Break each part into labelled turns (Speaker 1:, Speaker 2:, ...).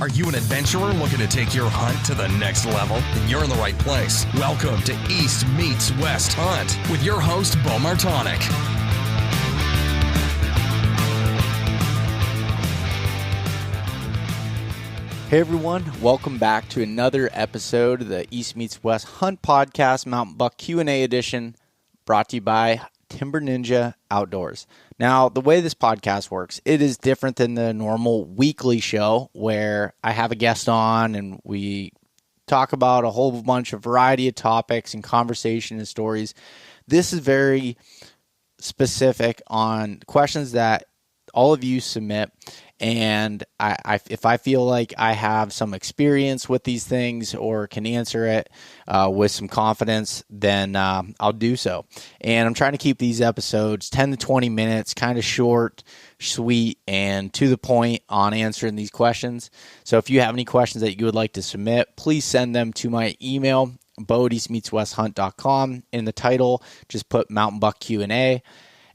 Speaker 1: Are you an adventurer looking to take your hunt to the next level? Then you're in the right place. Welcome to East Meets West Hunt with your host, Beau Martonik.
Speaker 2: Hey everyone, welcome back to another episode of the East Meets West Hunt Podcast, Mountain Buck Q&A edition, brought to you by Timber Ninja Outdoors. Now, the way this podcast works, it is different than the normal weekly show where I have a guest on and we talk about a whole bunch of variety of topics and conversation and stories. This is very specific on questions that all of you submit, and if I feel like I have some experience with these things or can answer it with some confidence, then I'll do so. And I'm trying to keep these episodes 10 to 20 minutes, kind of short, sweet, and to the point on answering these questions. So if you have any questions that you would like to submit, please send them to my email, beau@eastmeetswesthunt.com. In the title, just put Mountain Buck Q&A.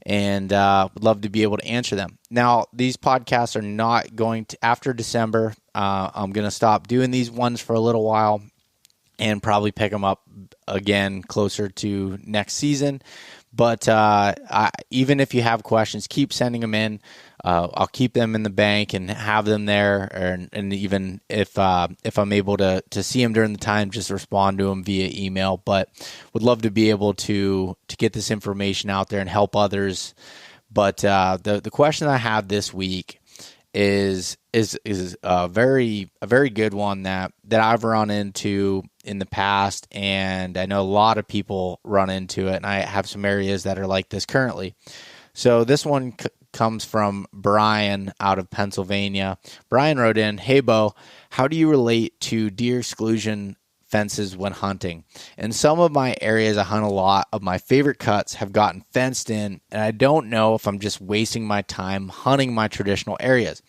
Speaker 2: And would love to be able to answer them. Now, these podcasts are not going to, after December, I'm going to stop doing these ones for a little while and probably pick them up again closer to next season. But even if you have questions, keep sending them in. I'll keep them in the bank and have them there. And even if I'm able to see them during the time, just respond to them via email. But would love to be able to get this information out there and help others. But the question I have this week is a very good one that I've run into in the past, and I know a lot of people run into it, and I have some areas that are like this currently. So this one comes from Brian out of Pennsylvania. Brian wrote in, "Hey Beau, how do you relate to deer exclusion fences when hunting? In some of my areas I hunt a lot of my favorite cuts have gotten fenced in, and I don't know if I'm just wasting my time hunting my traditional areas.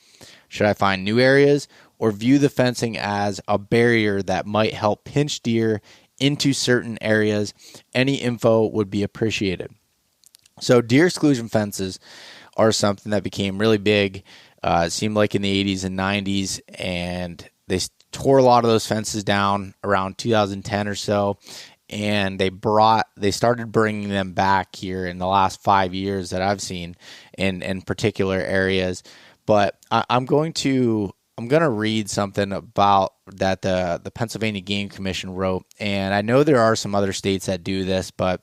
Speaker 2: Should I find new areas or view the fencing as a barrier that might help pinch deer into certain areas? Any info would be appreciated." So deer exclusion fences are something that became really big. It seemed like in the 80s and 90s, and they tore a lot of those fences down around 2010 or so, and they started bringing them back here in the last 5 years that I've seen in particular areas. But I'm going to read something about that the Pennsylvania Game Commission wrote, and I know there are some other states that do this, but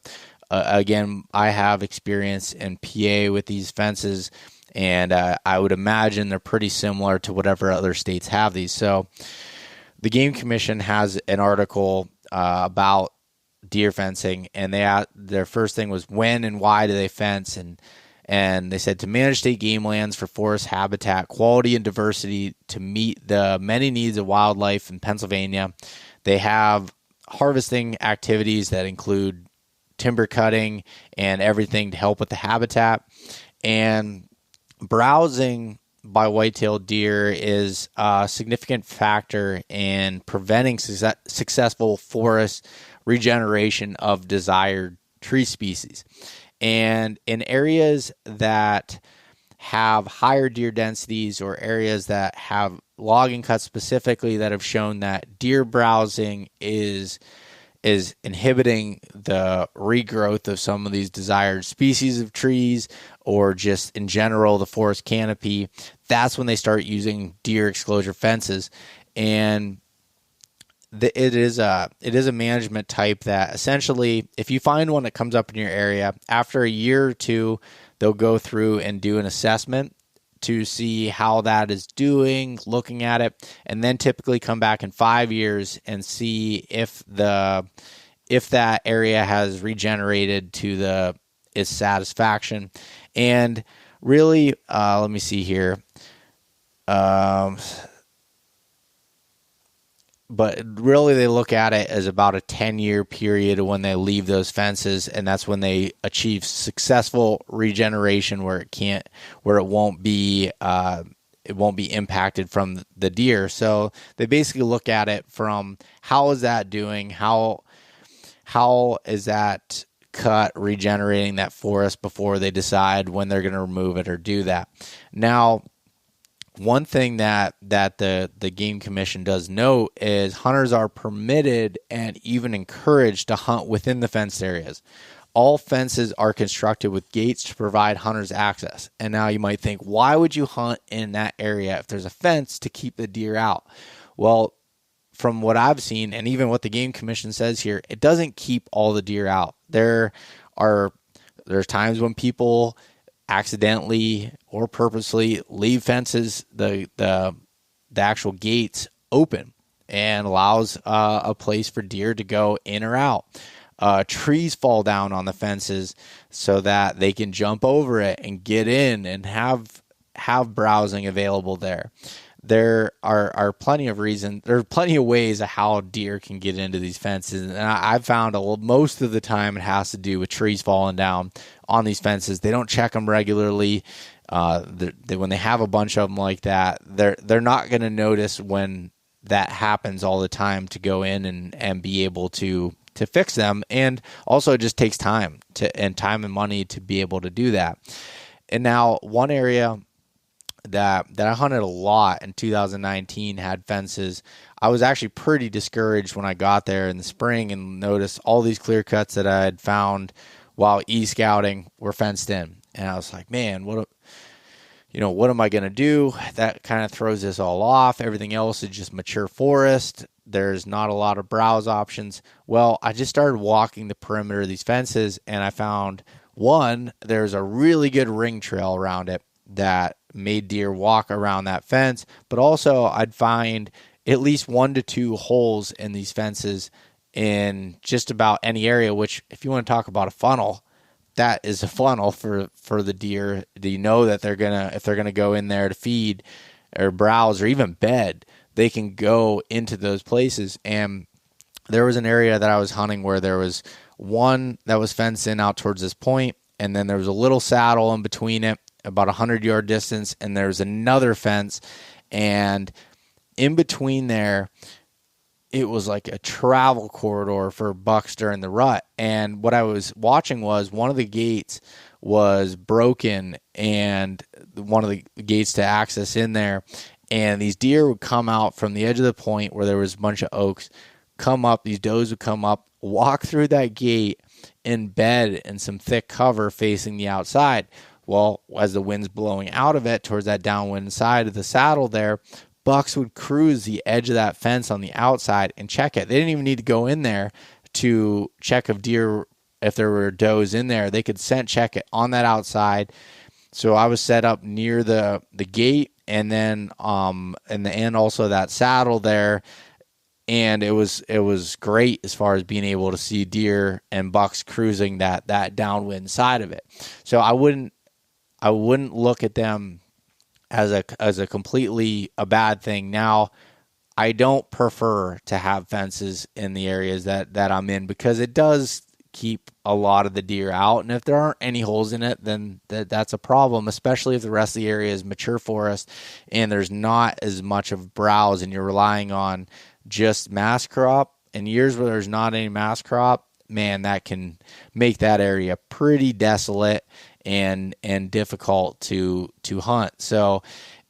Speaker 2: again, I have experience in PA with these fences, and I would imagine they're pretty similar to whatever other states have these. So the Game Commission has an article about deer fencing, and their first thing was when and why do they fence, and they said to manage state game lands for forest habitat, quality, and diversity to meet the many needs of wildlife in Pennsylvania. They have harvesting activities that include timber cutting and everything to help with the habitat. And browsing by white-tailed deer is a significant factor in preventing successful forest regeneration of desired tree species. And in areas that have higher deer densities or areas that have logging cuts specifically that have shown that deer browsing is inhibiting the regrowth of some of these desired species of trees or just in general the forest canopy, that's when they start using deer exclosure fences. And it is a management type that essentially, if you find one that comes up in your area, after a year or two, they'll go through and do an assessment to see how that is doing, looking at it, and then typically come back in 5 years and see if that area has regenerated to its satisfaction. And really, let me see here. But really they look at it as about a 10-year period when they leave those fences, and that's when they achieve successful regeneration where it won't be impacted from the deer. So they basically look at it from how is that doing, how is that cut regenerating that forest before they decide when they're going to remove it or do that. Now, one thing that the Game Commission does note is hunters are permitted and even encouraged to hunt within the fenced areas. All fences are constructed with gates to provide hunters access. And now you might think, why would you hunt in that area if there's a fence to keep the deer out? Well, from what I've seen, and even what the Game Commission says here, it doesn't keep all the deer out. There's times when people accidentally or purposely leave fences, the actual gates open, and allows a place for deer to go in or out. Trees fall down on the fences so that they can jump over it and get in and have browsing available there. There are plenty of reasons. There are plenty of ways of how deer can get into these fences, and I've found most of the time it has to do with trees falling down on these fences. They don't check them regularly. When they have a bunch of them like that, they're not going to notice when that happens all the time to go in and be able to fix them. And also, it just takes time and money to be able to do that. And now, one area that I hunted a lot in 2019 had fences. I was actually pretty discouraged when I got there in the spring and noticed all these clear cuts that I had found while e-scouting were fenced in. And I was like, man, what am I going to do? That kind of throws this all off. Everything else is just mature forest. There's not a lot of browse options. Well, I just started walking the perimeter of these fences, and I found, one, there's a really good ring trail around it that made deer walk around that fence, but also I'd find at least 1 to 2 holes in these fences in just about any area, which, if you want to talk about a funnel, that is a funnel for the deer. You know that if they're gonna go in there to feed or browse or even bed, they can go into those places. And there was an area that I was hunting where there was one that was fenced in out towards this point, and then there was a little saddle in between it, about 100-yard distance, and there's another fence, and in between there, it was like a travel corridor for bucks during the rut. And what I was watching was one of the gates was broken, and one of the gates to access in there, and these deer would come out from the edge of the point where there was a bunch of oaks, come up, these does would come up, walk through that gate, in bed in some thick cover facing the outside. Well, as the wind's blowing out of it towards that downwind side of the saddle there, bucks would cruise the edge of that fence on the outside and check it. They didn't even need to go in there to check if there were does in there. They could scent check it on that outside. So I was set up near the gate, and then and also that saddle there. And it was great as far as being able to see deer and bucks cruising that downwind side of it. So I wouldn't look at them as a completely a bad thing. Now, I don't prefer to have fences in the areas that I'm in, because it does keep a lot of the deer out. And if there aren't any holes in it, then that's a problem, especially if the rest of the area is mature forest and there's not as much of browse and you're relying on just mass crop. In years where there's not any mass crop, man, that can make that area pretty desolate and difficult to hunt. So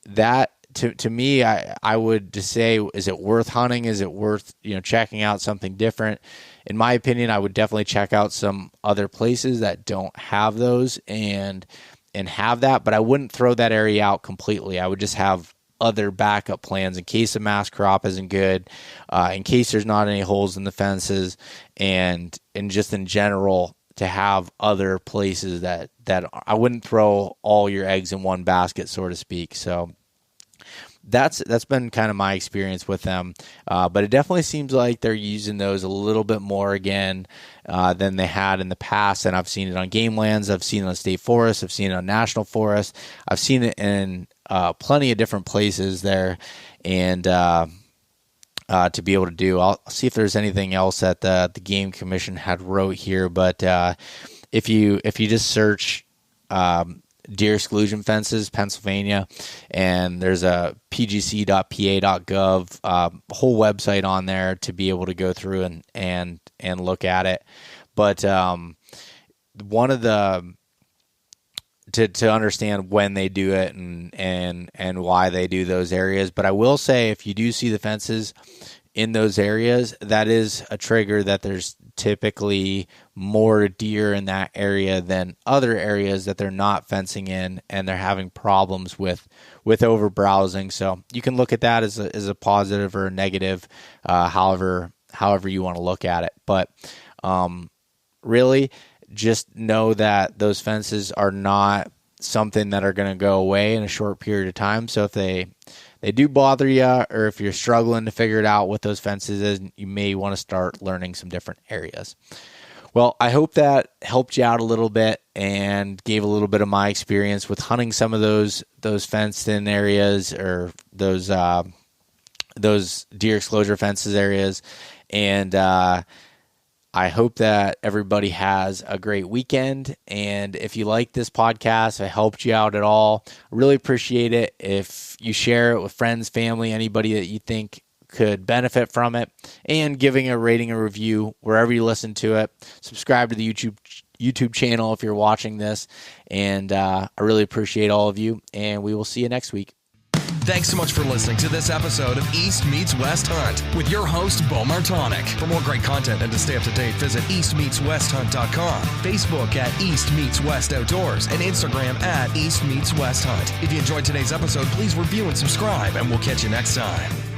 Speaker 2: that to me, I would just say, is it worth hunting? Is it worth checking out something different? In my opinion, I would definitely check out some other places that don't have those and have that, but I wouldn't throw that area out completely. I would just have other backup plans in case the mass crop isn't good, in case there's not any holes in the fences, and just in general to have other places that I wouldn't throw all your eggs in one basket, so to speak. So that's been kind of my experience with them, but it definitely seems like they're using those a little bit more again than they had in the past. And I've seen it on game lands, I've seen it on state forests, I've seen it on national forests, I've seen it in plenty of different places there, and to be able to do. I'll see if there's anything else that the Game Commission had wrote here, but if you just search deer exclusion fences, Pennsylvania, and there's a pgc.pa.gov whole website on there to be able to go through and look at it. But one of the to understand when they do it and why they do those areas. But I will say, if you do see the fences in those areas, that is a trigger that there's typically more deer in that area than other areas that they're not fencing in, and they're having problems with over browsing. So you can look at that as a positive or a negative, however you want to look at it. But really, just know that those fences are not something that are going to go away in a short period of time. So if they do bother you, or if you're struggling to figure it out what those fences is, you may want to start learning some different areas. Well, I hope that helped you out a little bit and gave a little bit of my experience with hunting some of those fenced in areas, or those deer exclosure fences areas. And I hope that everybody has a great weekend. And if you like this podcast, if I helped you out at all, I really appreciate it if you share it with friends, family, anybody that you think could benefit from it, and giving a rating and review wherever you listen to it. Subscribe to the YouTube channel if you're watching this. And I really appreciate all of you, and we will see you next week.
Speaker 1: Thanks so much for listening to this episode of East Meets West Hunt with your host, Beau Martonik. For more great content and to stay up to date, visit eastmeetswesthunt.com, Facebook at East Meets West Outdoors, and Instagram at East Meets West Hunt. If you enjoyed today's episode, please review and subscribe, and we'll catch you next time.